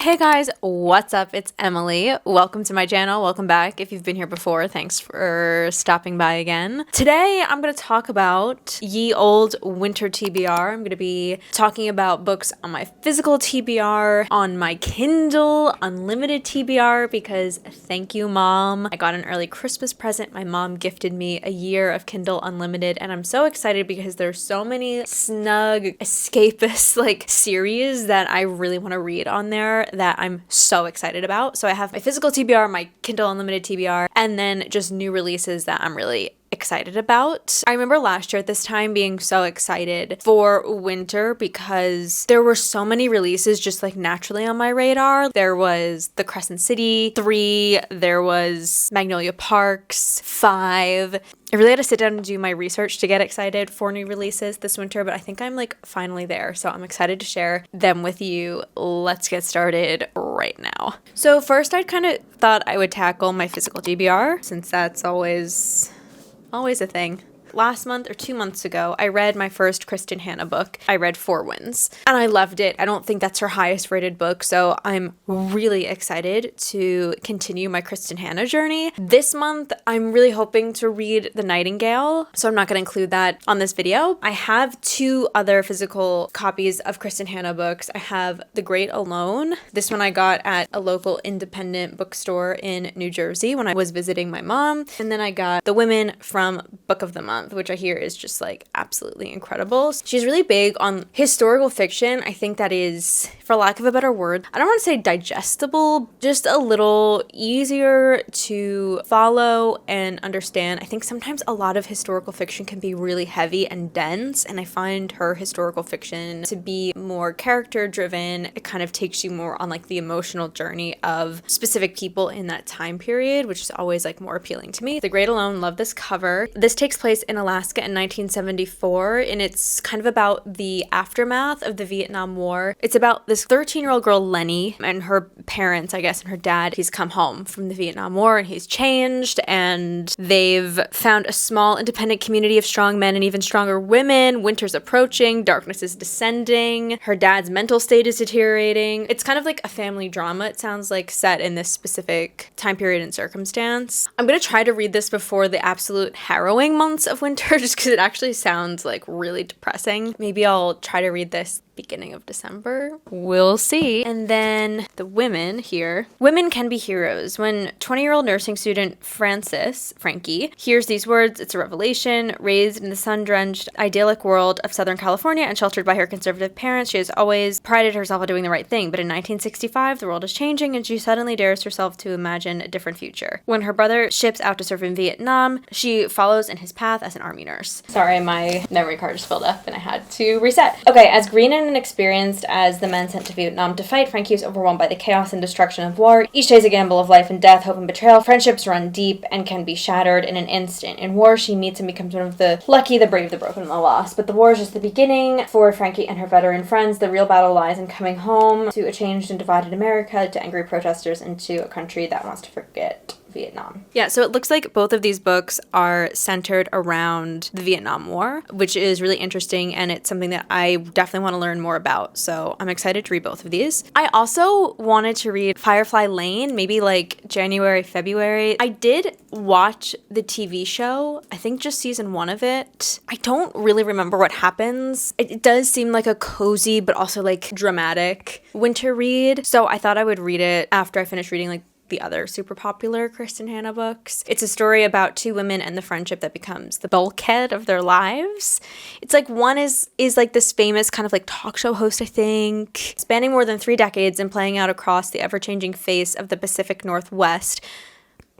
Hey guys, what's up? It's Emily. Welcome to my channel. Welcome back. If you've been here before, thanks for stopping by again. Today, I'm going to talk about ye old winter TBR. I'm going to be talking about books on my physical TBR, on my Kindle Unlimited TBR, because thank you, Mom. I got an early Christmas present. My mom gifted me a year of Kindle Unlimited, and I'm so excited because there's so many snug, escapist, series that I really want to read on there that I'm so excited about. So I have my physical TBR, my Kindle Unlimited TBR, and then just new releases that I'm really excited about. I remember last year at this time being so excited for winter because there were so many releases just naturally on my radar. There was The Crescent City 3, there was Magnolia Parks 5. I really had to sit down and do my research to get excited for new releases this winter, but I think I'm finally there. So I'm excited to share them with you. Let's get started right now. So first I kind of thought I would tackle my physical TBR since that's always a thing. Last month or 2 months ago, I read my first Kristen Hanna book. I read Four Winds, and I loved it. I don't think that's her highest rated book, so I'm really excited to continue my Kristen Hanna journey. This month, I'm really hoping to read The Nightingale, so I'm not going to include that on this video. I have 2 other physical copies of Kristen Hanna books. I have The Great Alone. This one I got at a local independent bookstore in New Jersey when I was visiting my mom, and then I got The Women from Book of the Month, which I hear is just absolutely incredible. She's really big on historical fiction. I think that is, for lack of a better word, I don't want to say digestible, just a little easier to follow and understand. I think sometimes a lot of historical fiction can be really heavy and dense, and I find her historical fiction to be more character driven. It kind of takes you more on the emotional journey of specific people in that time period, which is always more appealing to me. The Great Alone, love this cover. This takes place in Alaska in 1974, and it's kind of about the aftermath of the Vietnam War. It's about this 13-year-old girl, Lenny, and her parents, I guess, and her dad. He's come home from the Vietnam War, and he's changed, and they've found a small independent community of strong men and even stronger women. Winter's approaching, darkness is descending, her dad's mental state is deteriorating. It's kind of like a family drama, it sounds set in this specific time period and circumstance. I'm gonna try to read this before the absolute harrowing months of winter just because it actually sounds really depressing. Maybe I'll try to read this beginning of December. We'll see. And then the women here. Women can be heroes. When 20-year-old nursing student Frankie, hears these words, it's a revelation. Raised in the sun-drenched, idyllic world of Southern California and sheltered by her conservative parents, she has always prided herself on doing the right thing. But in 1965, the world is changing and she suddenly dares herself to imagine a different future. When her brother ships out to serve in Vietnam, she follows in his path as an army nurse. Sorry, my memory card just filled up and I had to reset. Okay, as green and inexperienced as the men sent to Vietnam to fight, Frankie is overwhelmed by the chaos and destruction of war. Each day is a gamble of life and death, hope and betrayal. Friendships run deep and can be shattered in an instant. In war, she meets and becomes one of the lucky, the brave, the broken, and the lost. But the war is just the beginning for Frankie and her veteran friends. The real battle lies in coming home to a changed and divided America, to angry protesters, and to a country that wants to forget Vietnam. Yeah, so it looks like both of these books are centered around the Vietnam War, which is really interesting, and it's something that I definitely want to learn more about, so I'm excited to read both of these. I also wanted to read Firefly Lane, maybe January, February. I did watch the TV show, I think just season 1 of it. I don't really remember what happens. It does seem like a cozy, but also dramatic winter read, so I thought I would read it after I finished reading the other super popular Kristen Hanna books. It's a story about 2 women and the friendship that becomes the bulkhead of their lives. It's one is this famous kind of talk show host, I think, spanning more than 3 decades and playing out across the ever-changing face of the Pacific Northwest,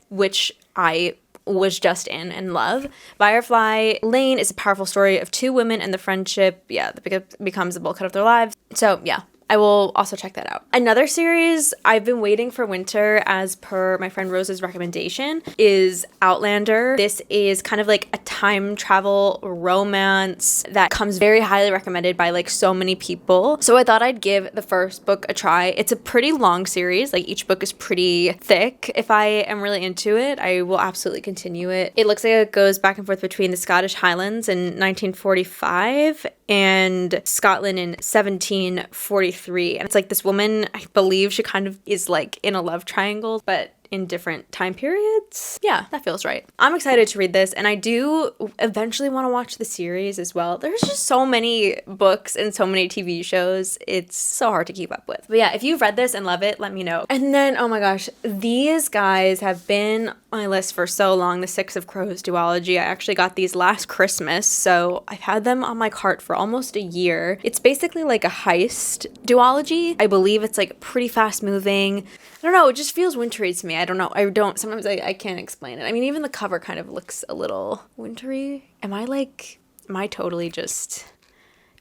which I was just in and love. Firefly Lane is a powerful story of 2 women and the friendship, that becomes the bulkhead of their lives. So yeah, I will also check that out. Another series I've been waiting for winter, as per my friend Rose's recommendation, is Outlander. This is kind of like a time travel romance that comes very highly recommended by like so many people. So I thought I'd give the first book a try. It's a pretty long series. Like each book is pretty thick. If I am really into it, I will absolutely continue it. It looks like it goes back and forth between the Scottish Highlands in 1945 and Scotland in 1743. And it's like this woman, I believe she kind of is like in a love triangle, but in different time periods. Yeah, that feels right. I'm excited to read this, and I do eventually want to watch the series as well. There's just so many books and so many TV shows. It's so hard to keep up with. But yeah, if you've read this and love it, let me know. And then, oh my gosh, these guys have been on my list for so long. The Six of Crows duology. I actually got these last Christmas, so I've had them on my cart for almost a year. It's basically like a heist duology. I believe it's like pretty fast moving. I don't know, it just feels wintry to me. I don't know. Sometimes I can't explain it. I mean, even the cover kind of looks a little wintry. Am I totally just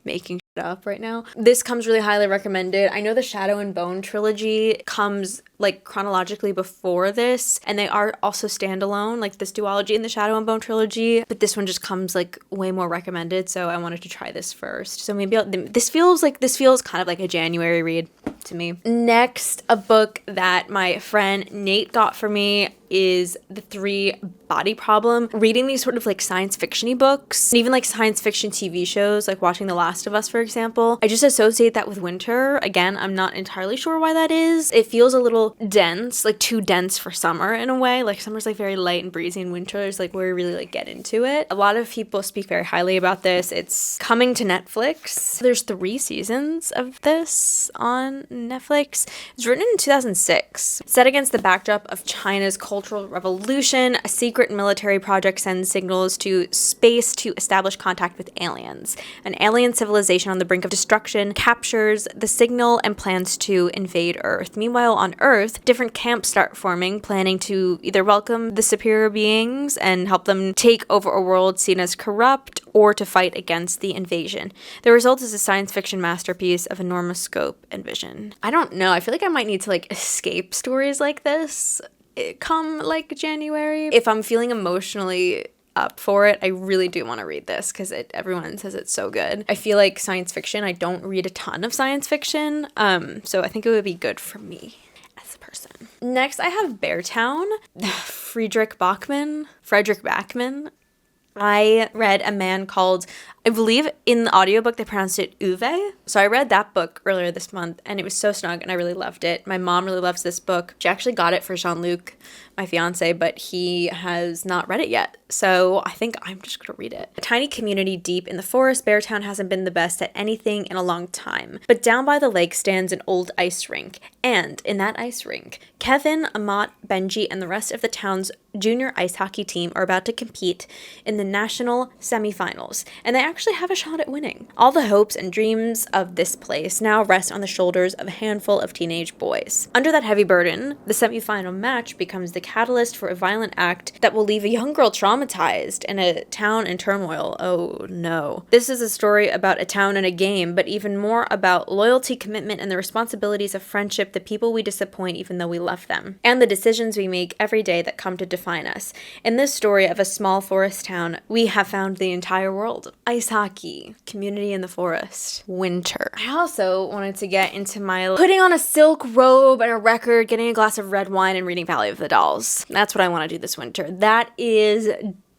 making shit up right now? This comes really highly recommended. I know the Shadow and Bone trilogy comes like chronologically before this, and they are also standalone, like this duology and the Shadow and Bone trilogy, but this one just comes like way more recommended, so I wanted to try this first. So maybe this feels kind of like a January read to me. Next, a book that my friend Nate got for me is The Three Body Problem. Reading these sort of like science fiction-y books, and even like science fiction TV shows, like watching The Last of Us, for example, I just associate that with winter. Again, I'm not entirely sure why that is. It feels a little dense, like too dense for summer in a way. Like summer's like very light and breezy, and winter is like where we really like get into it. A lot of people speak very highly about this. It's coming to Netflix. There's 3 seasons of this on Netflix. It's written in 2006. Set against the backdrop of China's Cultural Revolution, a secret military project sends signals to space to establish contact with aliens. An alien civilization on the brink of destruction captures the signal and plans to invade Earth. Meanwhile, on Earth, different camps start forming, planning to either welcome the superior beings and help them take over a world seen as corrupt, or to fight against the invasion. The result is a science fiction masterpiece of enormous scope and vision. I don't know. I feel like I might need to like escape stories like this come like January. If I'm feeling emotionally up for it, I really do want to read this because everyone says it's so good. I feel like science fiction, I don't read a ton of science fiction, so I think it would be good for me as a person. Next, I have Beartown, Frederick Bachman. I read A Man Called, I believe in the audiobook they pronounced it Uwe. So I read that book earlier this month, and it was so snug, and I really loved it. My mom really loves this book. She actually got it for Jean-Luc, my fiance, but he has not read it yet. So I think I'm just going to read it. A tiny community deep in the forest, Beartown hasn't been the best at anything in a long time. But down by the lake stands an old ice rink. And in that ice rink, Kevin, Amat, Benji, and the rest of the town's junior ice hockey team are about to compete in the national semifinals, and they actually have a shot at winning. All the hopes and dreams of this place now rest on the shoulders of a handful of teenage boys. Under that heavy burden, the semifinal match becomes the catalyst for a violent act that will leave a young girl traumatized and a town in turmoil. Oh no. This is a story about a town and a game, but even more about loyalty, commitment, and the responsibilities of friendship, the people we disappoint even though we love them, and the decisions we make every day that come to define us. In this story of a small forest town, we have found the entire world. Ice hockey, community in the forest, winter. I also wanted to get into my putting on a silk robe and a record, getting a glass of red wine, and reading Valley of the Dolls. That's what I want to do this winter. That is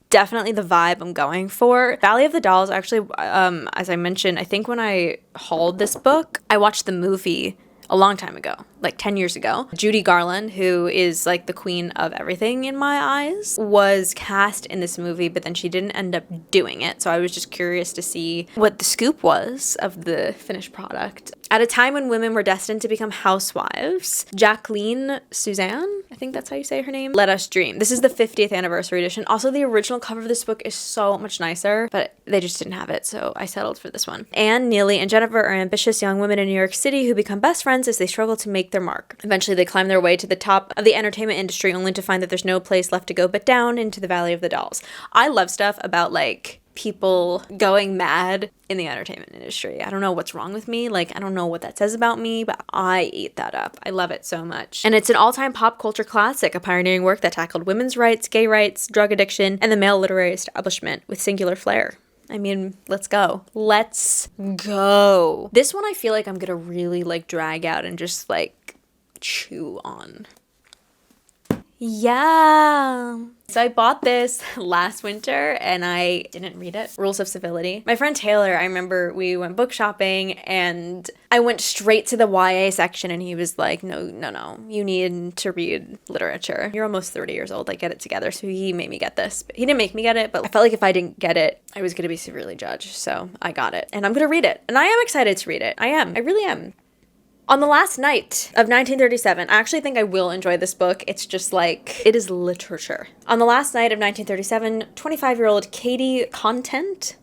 definitely the vibe I'm going for. Valley of the Dolls, actually, as I mentioned, I think when I hauled this book, I watched the movie a long time ago, like 10 years ago. Judy Garland, who is like the queen of everything in my eyes, was cast in this movie, but then she didn't end up doing it. So I was just curious to see what the scoop was of the finished product. At a time when women were destined to become housewives, Jacqueline Suzanne, I think that's how you say her name, let us dream. This is the 50th anniversary edition. Also, the original cover of this book is so much nicer, but they just didn't have it, so I settled for this one. Anne, Neely, and Jennifer are ambitious young women in New York City who become best friends as they struggle to make their mark. Eventually, they climb their way to the top of the entertainment industry, only to find that there's no place left to go but down into the Valley of the Dolls. I love stuff about, like, people going mad in the entertainment industry. I don't know what's wrong with me. Like, I don't know what that says about me, but I eat that up. I love it so much. And it's an all-time pop culture classic, a pioneering work that tackled women's rights, gay rights, drug addiction, and the male literary establishment with singular flair. I mean, let's go. Let's go. This one I feel like I'm gonna really, like, drag out and just, like, chew on. Yeah. So I bought this last winter and I didn't read it. Rules of Civility. My friend Taylor, I remember we went book shopping and I went straight to the YA section and he was like, no, you need to read literature. You're almost 30 years old, like get it together. So he made me get this. He didn't make me get it, but I felt like if I didn't get it, I was going to be severely judged. So I got it and I'm going to read it. And I am excited to read it. I really am. On the last night of 1937, I actually think I will enjoy this book. It's just like, it is literature. On the last night of 1937, 25-year-old Katie Content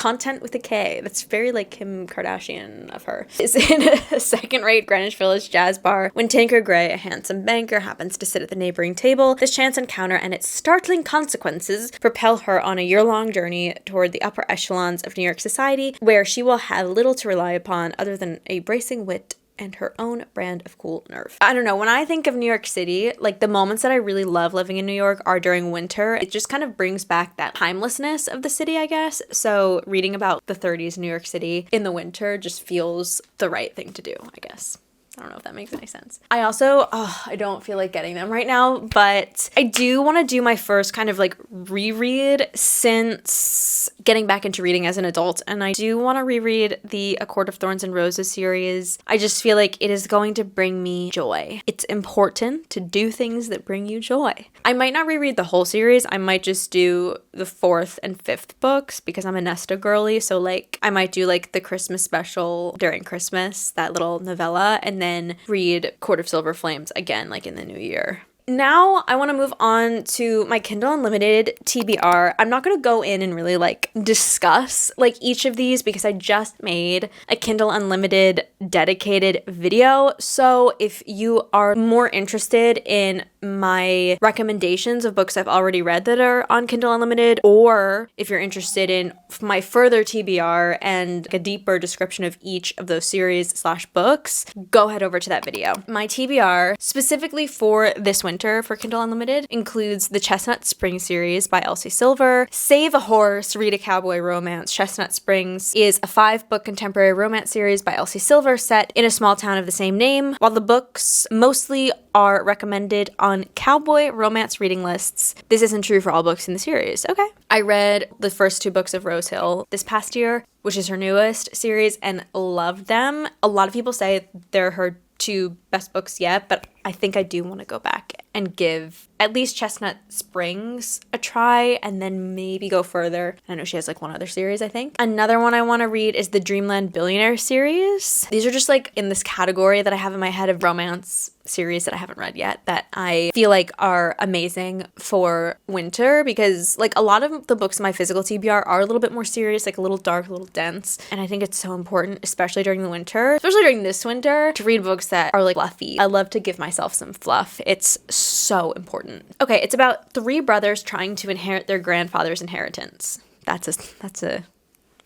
with a K, that's very like Kim Kardashian of her, is in a second-rate Greenwich Village jazz bar when Tinker Gray, a handsome banker, happens to sit at the neighboring table. This chance encounter and its startling consequences propel her on a year-long journey toward the upper echelons of New York society, where she will have little to rely upon other than a bracing wit and her own brand of cool nerve. I don't know, when I think of New York City, like the moments that I really love living in New York are during winter. It just kind of brings back that timelessness of the city, I guess. So reading about the 30s in New York City in the winter just feels the right thing to do, I guess. I don't know if that makes any sense. I also, I don't feel like getting them right now, but I do want to do my first kind of like reread since getting back into reading as an adult. And I do want to reread the A Court of Thorns and Roses series. I just feel like it is going to bring me joy. It's important to do things that bring you joy. I might not reread the whole series. I might just do the 4th and 5th books because I'm a Nesta girly. So like I might do like the Christmas special during Christmas, that little novella, and then read Court of Silver Flames again, like in the new year. Now I want to move on to my Kindle Unlimited TBR. I'm not going to go in and really like discuss like each of these because I just made a Kindle Unlimited dedicated video. So if you are more interested in my recommendations of books I've already read that are on Kindle Unlimited, or if you're interested in my further TBR and a deeper description of each of those series / books, go head over to that video. My TBR specifically for this winter for Kindle Unlimited includes the Chestnut Springs series by Elsie Silver, Save a Horse, Read a Cowboy Romance. Chestnut Springs is a 5-book contemporary romance series by Elsie Silver set in a small town of the same name. While the books mostly are recommended on cowboy romance reading lists, this isn't true for all books in the series. Okay. I read the first 2 books of Rose Hill this past year, which is her newest series, and loved them. A lot of people say they're her 2 best books yet, but I think I do want to go back and give at least Chestnut Springs a try and then maybe go further. I know she has like one other series, I think. Another one I want to read is the Dreamland Billionaire series. These are just like in this category that I have in my head of romance series that I haven't read yet that I feel like are amazing for winter, because like a lot of the books in my physical TBR are a little bit more serious, like a little dark, a little dense, and I think it's so important, especially during the winter, especially during this winter, to read books that are like fluffy. I love to give myself some fluff. It's so important. Okay, it's about 3 brothers trying to inherit their grandfather's inheritance. That's a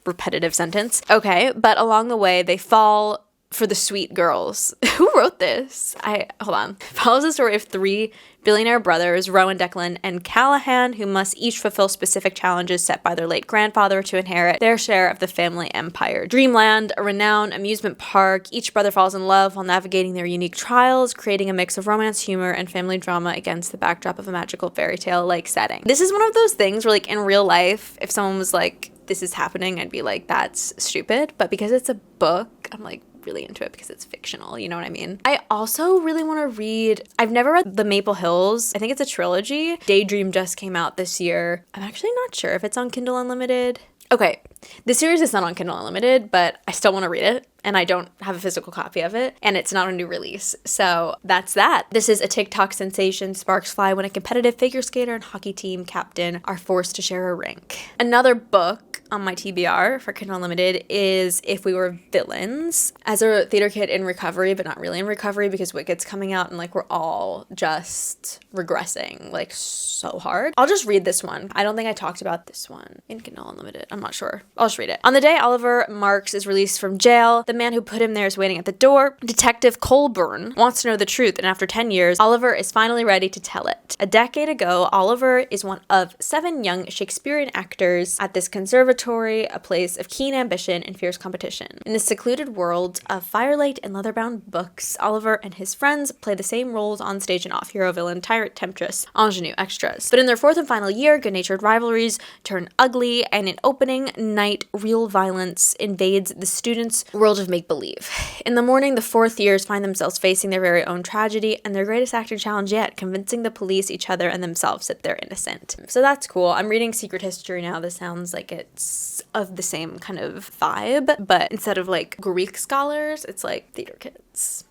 repetitive sentence. Okay, but along the way they fall for the sweet girls. Who wrote this? Hold on. It follows the story of 3 billionaire brothers, Rowan, Declan, and Callahan, who must each fulfill specific challenges set by their late grandfather to inherit their share of the family empire. Dreamland, a renowned amusement park, each brother falls in love while navigating their unique trials, creating a mix of romance, humor, and family drama against the backdrop of a magical fairy tale-like setting. This is one of those things where, like, in real life, if someone was like, this is happening, I'd be like, that's stupid. But because it's a book, I'm like, really into it because it's fictional, you know what I mean? I also really want to read, I've never read The Maple Hills. I think it's a trilogy. Daydream just came out this year. I'm actually not sure if it's on Kindle Unlimited. Okay, the series is not on Kindle Unlimited, but I still want to read it, and I don't have a physical copy of it, and it's not a new release. So that's that. This is a TikTok sensation. Sparks fly when a competitive figure skater and hockey team captain are forced to share a rink. Another book on my TBR for Kindle Unlimited is If We Were Villains. As a theater kid in recovery, but not really in recovery because Wicked's coming out and like we're all just regressing like so hard. I'll just read this one. I don't think I talked about this one in Kindle Unlimited. I'm not sure. I'll just read it. On the day Oliver Marks is released from jail, the man who put him there is waiting at the door. Detective Colburn wants to know the truth, and after 10 years, Oliver is finally ready to tell it. A decade ago, Oliver is one of 7 young Shakespearean actors at this conservatory laboratory, a place of keen ambition and fierce competition. In the secluded world of firelight and leather-bound books, Oliver and his friends play the same roles on stage and off: hero, villain, tyrant, temptress, ingenue, extras. But in their fourth and final year, good-natured rivalries turn ugly, and in opening night, real violence invades the students' world of make-believe. In the morning, the fourth years find themselves facing their very own tragedy and their greatest acting challenge yet, convincing the police, each other, and themselves that they're innocent. So that's cool. I'm reading Secret History now. This sounds like it's of the same kind of vibe, but instead of like Greek scholars, it's like theater kids.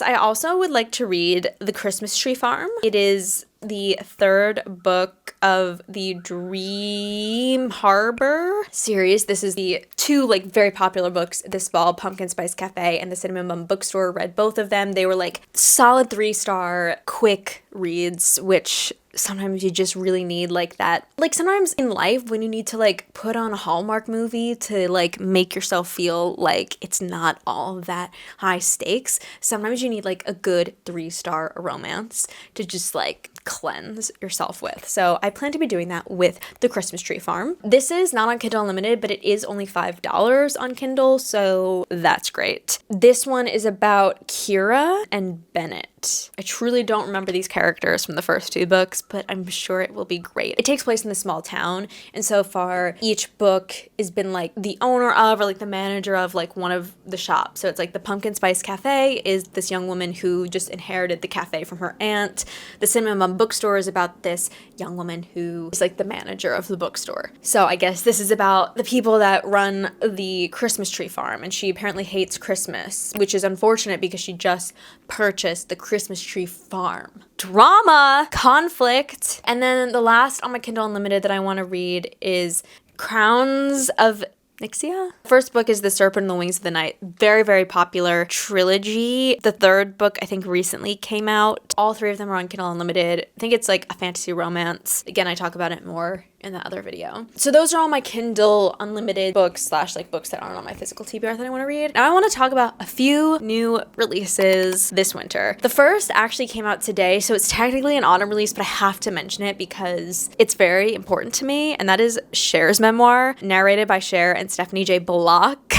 I also would like to read The Christmas Tree Farm. It is the third book of the Dream Harbor series. This is the two like very popular books this fall. Pumpkin Spice Cafe and The Cinnamon Bun Bookstore. Read both of them. They were like solid 3-star quick reads, which sometimes you just really need like that. Like sometimes in life when you need to like put on a Hallmark movie to like make yourself feel like it's not all that high stakes, sometimes you need like a good 3-star romance to just like cleanse yourself with. So I plan to be doing that with The Christmas Tree Farm. This is not on Kindle Unlimited, but it is only $5 on Kindle, so that's great. This one is about Kira and Bennett. I truly don't remember these characters from the first 2 books, but I'm sure it will be great. It takes place in a small town, and so far each book has been like the owner of or like the manager of like one of the shops. So it's like the Pumpkin Spice Cafe is this young woman who just inherited the cafe from her aunt. The Cinnamon Bun Bookstore is about this young woman who is like the manager of the bookstore. So I guess this is about the people that run the Christmas Tree Farm, and she apparently hates Christmas, which is unfortunate because she just purchased the Christmas Tree Farm. Drama, conflict. And then the last on my Kindle Unlimited that I want to read is Crowns of Nixia. First book is The Serpent and the Wings of the Night. Very, very popular trilogy. The third book, I think, recently came out. All 3 of them are on Kindle Unlimited. I think it's like a fantasy romance. Again, I talk about it more in the other video. So those are all my Kindle Unlimited books / like books that aren't on my physical TBR that I want to read. Now I want to talk about a few new releases this winter. The first actually came out today, so it's technically an autumn release, but I have to mention it because it's very important to me, and that is Sharons Memoir, narrated by Cher and Stephanie J. Block.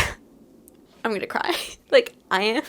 I'm gonna cry. Like, I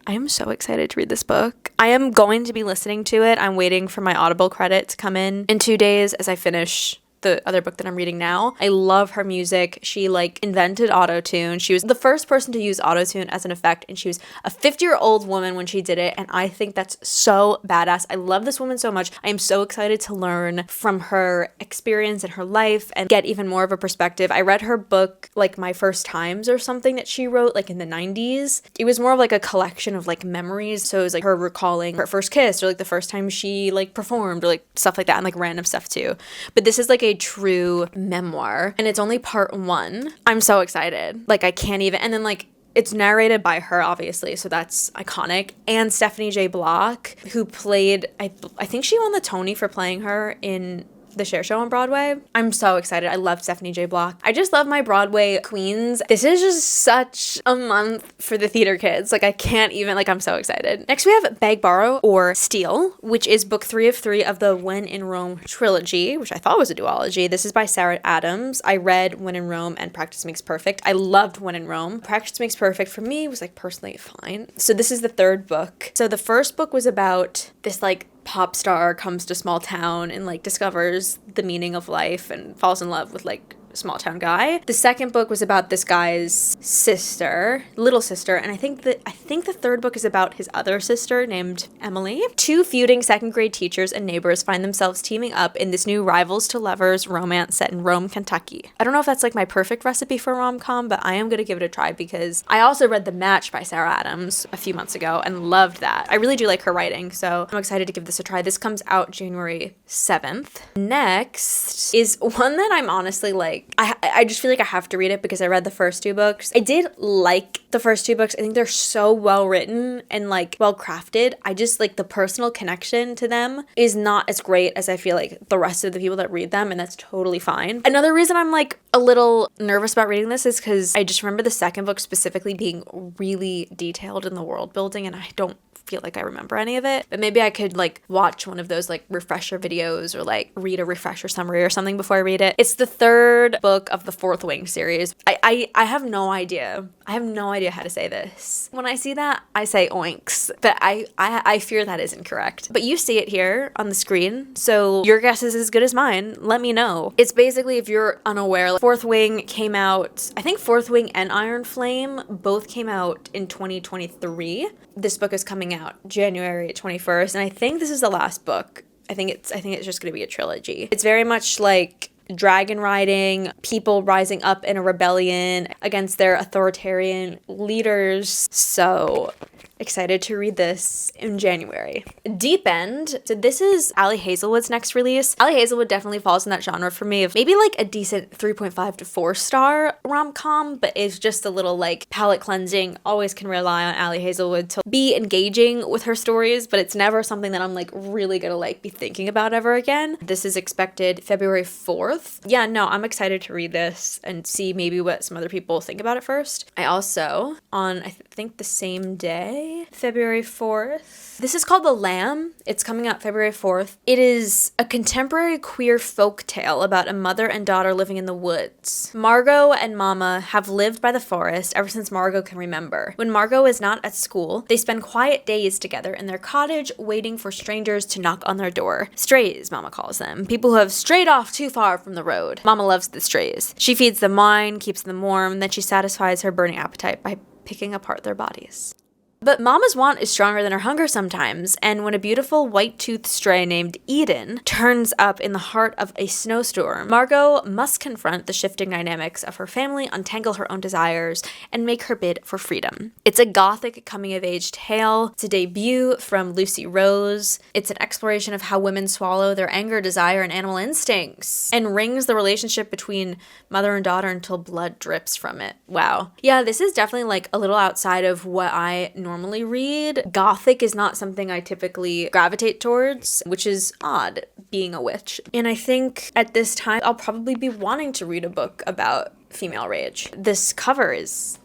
am so excited to read this book. I am going to be listening to it. I'm waiting for my Audible credit to come in 2 days as I finish the other book that I'm reading now. I love her music. She like invented autotune. She was the first person to use autotune as an effect, and she was a 50-year-old woman when she did it, and I think that's so badass. I love this woman so much. I am so excited to learn from her experience and her life and get even more of a perspective. I read her book like My First Times or something that she wrote like in the 90s. It was more of like a collection of like memories, so it was like her recalling her first kiss or like the first time she like performed or like stuff like that, and like random stuff too. But this is like a true memoir, and it's only part 1. I'm so excited. Like I can't even, and then like it's narrated by her, obviously, so that's iconic. And Stephanie J. Block, who played, I think she won the Tony for playing her in the Cher Show on Broadway. I'm so excited. I love Stephanie J. Block. I just love my Broadway queens. This is just such a month for the theater kids. Like I can't even, like I'm so excited. Next we have Beg, Borrow, or Steal, which is book 3 of 3 of the When in Rome trilogy, which I thought was a duology. This is by Sarah Adams. I read When in Rome and Practice Makes Perfect. I loved When in Rome. Practice Makes Perfect for me was like personally fine. So this is the 3rd book. So the first book was about this like pop star comes to small town and like discovers the meaning of life and falls in love with like small town guy. The second book was about this guy's sister, little sister, and I think the 3rd book is about his other sister named Emily. 2 feuding 2nd grade teachers and neighbors find themselves teaming up in this new rivals to lovers romance set in Rome, Kentucky. I don't know if that's like my perfect recipe for a rom-com, but I am gonna give it a try because I also read The Match by Sarah Adams a few months ago and loved that. I really do like her writing, so I'm excited to give this a try. This comes out January 7th. Next is one that I'm honestly like like, I just feel like I have to read it because I read the first two books. I did like the first two books. I think they're so well written and like well crafted. I just like the personal connection to them is not as great as I feel like the rest of the people that read them, and that's totally fine. Another reason I'm like a little nervous about reading this is because I just remember the second book specifically being really detailed in the world building, and I don't feel like I remember any of it. But maybe I could like watch one of those like refresher videos or like read a refresher summary or something before I read it. It's the third book of the Fourth Wing series. I have no idea. I have no idea how to say this. When I see that, I say oinks, but I fear that is incorrect. But you see it here on the screen, so your guess is as good as mine. Let me know. It's basically, if you're unaware, Fourth Wing came out, I think Fourth Wing and Iron Flame both came out in 2023. This book is coming out January 21st, and I think this is the last book. I think it's just going to be a trilogy. It's very much like dragon riding, people rising up in a rebellion against their authoritarian leaders. So excited to read this in January. Deep End. So this is Ali Hazelwood's next release. Ali Hazelwood definitely falls in that genre for me of maybe like a decent 3.5 to 4-star rom-com, but it's just a little like palate cleansing. Always can rely on Ali Hazelwood to be engaging with her stories, but it's never something that I'm like really gonna like be thinking about ever again. This is expected February 4th. Yeah, no, I'm excited to read this and see maybe what some other people think about it first. I also, on I think the same day, February 4th. This is called The Lamb. It's coming out February 4th. It is a contemporary queer folk tale about a mother and daughter living in the woods. Margot and Mama have lived by the forest ever since Margot can remember. When Margot is not at school, they spend quiet days together in their cottage waiting for strangers to knock on their door. Strays, Mama calls them. People who have strayed off too far from the road. Mama loves the strays. She feeds them wine, keeps them warm, then she satisfies her burning appetite by picking apart their bodies. But Mama's want is stronger than her hunger sometimes, and when a beautiful white-toothed stray named Eden turns up in the heart of a snowstorm, Margot must confront the shifting dynamics of her family, untangle her own desires, and make her bid for freedom. It's a gothic coming-of-age tale. It's a debut from Lucy Rose. It's an exploration of how women swallow their anger, desire, and animal instincts, and wrings the relationship between mother and daughter until blood drips from it. Wow. Yeah, this is definitely like a little outside of what I normally read. Gothic is not something I typically gravitate towards, which is odd, being a witch. And I think at this time I'll probably be wanting to read a book about female rage. This cover is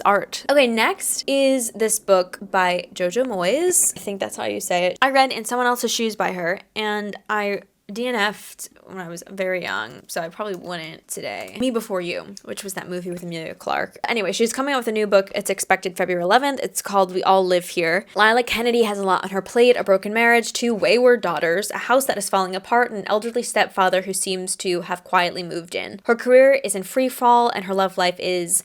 art. Okay, next is this book by Jojo Moyes. I think that's how you say it. I read In Someone Else's Shoes by her, and I DNF'd when I was very young, so I probably wouldn't today. Me Before You, which was that movie with Emilia Clarke. Anyway, she's coming out with a new book. It's expected February 11th. It's called We All Live Here. Lila Kennedy has a lot on her plate: a broken marriage, 2 wayward daughters, a house that is falling apart, and an elderly stepfather who seems to have quietly moved in. Her career is in free fall, and her love life is ...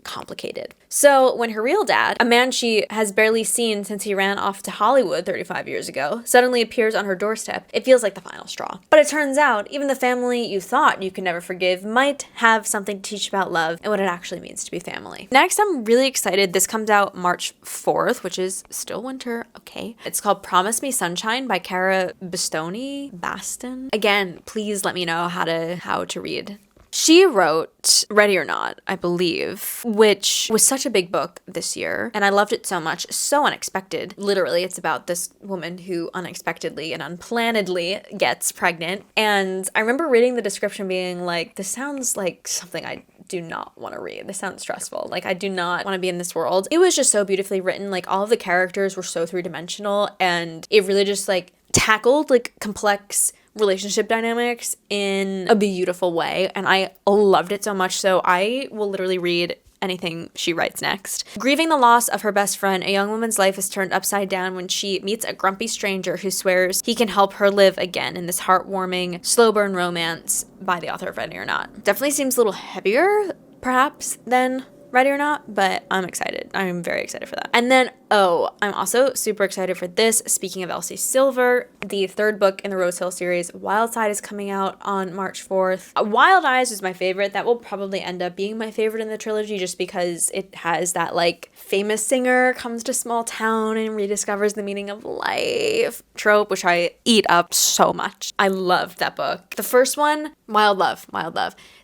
complicated. So when her real dad, a man she has barely seen since he ran off to Hollywood 35 years ago, suddenly appears on her doorstep, it feels like the final straw. But it turns out, even the family you thought you could never forgive might have something to teach about love and what it actually means to be family. Next, I'm really excited. This comes out March 4th, which is still winter, okay. It's called Promise Me Sunshine by Cara Baston. Again, please let me know how to read. She wrote Ready or Not, I believe, which was such a big book this year, and I loved it so much, so unexpected. Literally, it's about this woman who unexpectedly and unplannedly gets pregnant, and I remember reading the description being like, this sounds like something I do not want to read. This sounds stressful. Like, I do not want to be in this world. It was just so beautifully written. Like, all of the characters were so three-dimensional, and it really just, like, tackled, like, complex relationship dynamics in a beautiful way, and I loved it so much, so I will literally read anything she writes next. Grieving the loss of her best friend, a young woman's life is turned upside down when she meets a grumpy stranger who swears he can help her live again in this heartwarming, slow burn romance by the author of Ready or Not. Definitely seems a little heavier, perhaps, than ready or not, but I'm excited. I'm very excited for that. And then, I'm also super excited for this. Speaking of Elsie Silver, the third book in the Rose Hill series, Wildside, is coming out on March 4th. Wild Eyes is my favorite. That will probably end up being my favorite in the trilogy just because it has that like famous singer comes to small town and rediscovers the meaning of life trope, which I eat up so much. I loved that book. The first one, Wild Love.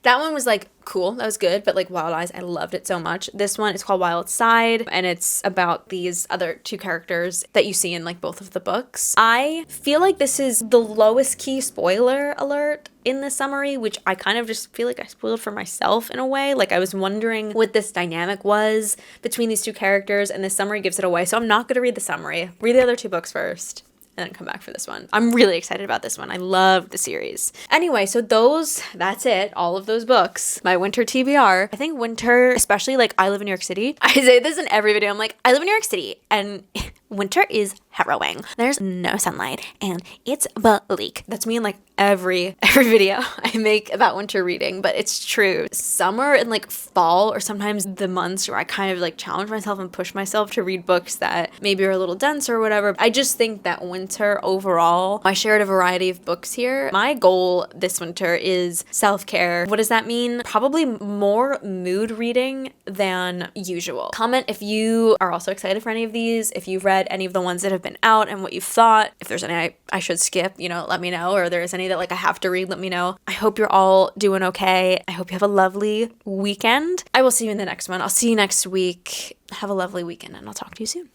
That one was like cool, that was good, but like Wild Eyes, I loved it so much. This one is called Wildside, and it's about these other two characters that you see in like both of the books. I feel like this is the lowest key spoiler alert in the summary, which I kind of just feel like I spoiled for myself in a way. Like I was wondering what this dynamic was between these two characters, and this summary gives it away. So I'm not going to read the summary. Read the other two books first, and then come back for this one. I'm really excited about this one. I love the series. Anyway, so that's it. All of those books. My winter TBR. I think winter, especially like I live in New York City. I say this in every video. I'm like, I live in New York City, and winter is harrowing. There's no sunlight and it's bleak. That's me in like every video I make about winter reading, but it's true. Summer and like fall are sometimes the months where I kind of like challenge myself and push myself to read books that maybe are a little dense or whatever. I just think that winter overall, I shared a variety of books here. My goal this winter is self-care. What does that mean? Probably more mood reading than usual. Comment if you are also excited for any of these, if you've read any of the ones that have been out and what you thought. If there's any I should skip, let me know, or there's any that like I have to read, let me know. I hope you're all doing okay. I hope you have a lovely weekend. I will see you in the next one. I'll see you next week. Have a lovely weekend, and I'll talk to you soon.